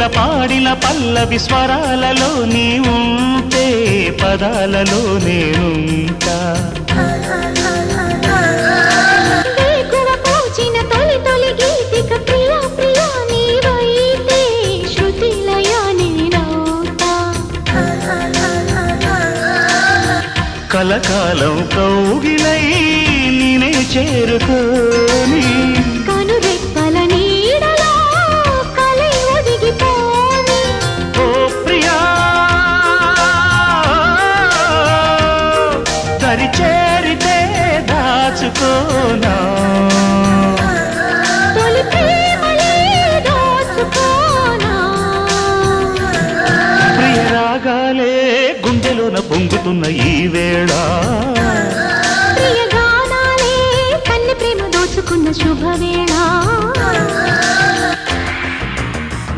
కోకిల పాడిన పల్లవి స్వరాలలో నీ ఉంటే పదాలలో నేనుంటా కలకాలం కౌగిలై నేనే చేరుకోని కనురెప్పల నీడలో కలై ఒదిగిపోని ఓ ప్రియా దరి చేరితే దాచుకోనా తొలి ప్రేమలే దోచుకోనా ప్రియ రాగాలే గుండెలోన పొంగుతున్న ఈ వేళ ప్రియ గానాలే కన్నె ప్రేమ దోచుకున్న శుభవేళ